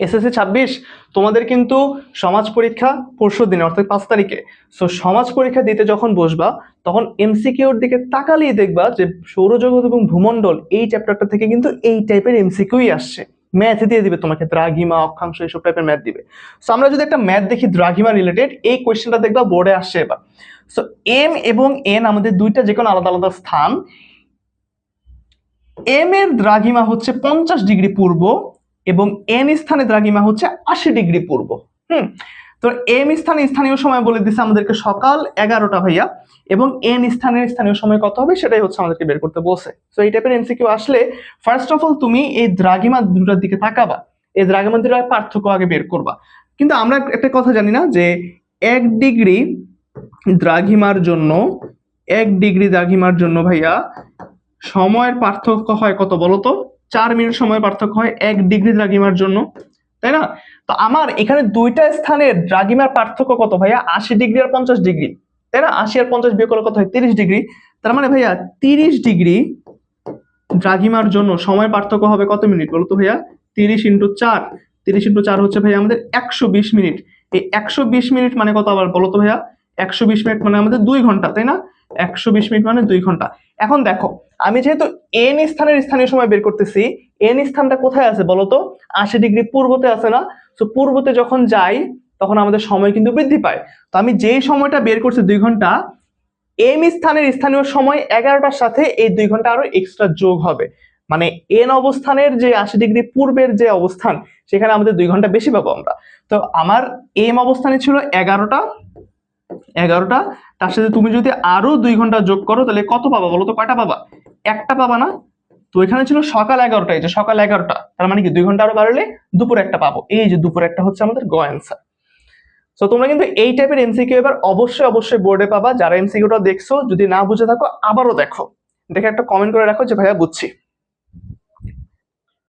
SSC 26 তোমাদের কিন্তু সমাজ পরীক্ষা পরশু দিনে অর্থাৎ 5 তারিখে। সো সমাজ পরীক্ষা দিতে যখন বসবা তখন এমসিকিউর দিকে তাকালেই দেখবা যে সৌরজগৎ এবং ভূমণ্ডল এই চ্যাপ্টারটা থেকে কিন্তু এই টাইপের এমসিকিউই আসছে। ম্যাথ দিয়ে দিবে তোমাকে, দ্রাঘিমা অক্ষাংশ এইসব টাইপের ম্যাথ দিবে। সো আমরা যদি একটা ম্যাথ দেখি দ্রাঘিমা রিলেটেড, এই কোয়েশ্চেনটা দেখবা বোর্ডে আসছে এবার। সো এম এবং এন আমাদের দুইটা যে কোনো আলাদা আলাদা স্থান। এম এর দ্রাঘিমা হচ্ছে 50 ডিগ্রি পূর্ব এবং এন স্থানে দ্রাঘিমা হচ্ছে 80 ডিগ্রি পূর্ব। তো এম স্থানে স্থানীয় সময় বলে দিচ্ছে আমাদেরকে সকাল 11টা ভাইয়া, এবং এন স্থানের স্থানীয় সময় কত হবে সেটাই হচ্ছে আমাদেরকে বের করতে বলছে। তো এই টাইপের এমসিকিউ আসলে ফার্স্ট অফ অল তুমি এই দ্রাঘিমা দুটার দিকে তাকাবা, এই দ্রাঘিমা দুটার পার্থক্য আগে বের করবা। কিন্তু আমরা একটা কথা জানি না যে 1 ডিগ্রি দ্রাঘিমার জন্য 1 ডিগ্রি দ্রাঘিমার জন্য ভাইয়া সময়ের পার্থক্য হয় কত বলতো? 4 মিনিট সময় পার্থক্য হয় 1 ডিগ্রি দ্রাঘিমার জন্য, তাই না? তো আমার এখানে দুইটা স্থানের দ্রাঘিমার পার্থক্য কত ভাইয়া? 80 ডিগ্রি আর 50 ডিগ্রি, তাই না? 80 আর 50 বিয়োগ করলে কত হয়? 30 ডিগ্রি। তার মানে ভাইয়া 30 ডিগ্রি দ্রাঘিমার জন্য সময় পার্থক্য হবে কত মিনিট বলতো ভাইয়া? 30 ইন্টু 4, 30 ইন্টু 4 হচ্ছে ভাইয়া আমাদের 120 মিনিট। এই 120 মিনিট মানে কত আবার বলতো ভাইয়া? 120 মিনিট মানে আমাদের 2 ঘন্টা, তাই না? 120 মিনিট মানে 2 ঘন্টা। এখন দেখো আমি যেহেতু এন স্থানের স্থানীয় সময় বের করতেছি, এন স্থানটা কোথায় আছে বলতো? 80 ডিগ্রি পূর্বতে আছে না? তো পূর্বতে যখন যাই তখন আমাদের সময় কিন্তু বৃদ্ধি পায়। তো আমি যেই সময়টা বের করছি 2 ঘন্টা, এম স্থানের স্থানীয় সময় 11টার সাথে এই 2 ঘন্টা আরো এক্সট্রা যোগ হবে, মানে এন অবস্থানের যে 80 ডিগ্রি পূর্বের যে অবস্থান সেখানে আমাদের 2 ঘন্টা বেশি পাবো আমরা। তো আমার এম অবস্থানে ছিল 11টা, তার সাথে তুমি যদি আরো 2 ঘন্টা যোগ করো তাহলে কত পাবা বলো তো? কয়টা পাবা? একটা পাবা না? তো এখানে ছিল সকাল 11টা, এই যে সকাল 11টা, তার মানে কি 2 ঘন্টা আরো বাড়লে দুপুর একটা পাবো। এই যে দুপুর একটা হচ্ছে আমাদের গ অ্যান্সার। সো তোমরা কিন্তু এই টাইপের এমসিকিউ এবার অবশ্যই বোর্ডে পাবা। যারা এমসিকিউটা দেখছো যদি না বুঝে থাকো আবারও দেখো, দেখে একটা কমেন্ট করে রাখো যে ভাইয়া বুঝছি।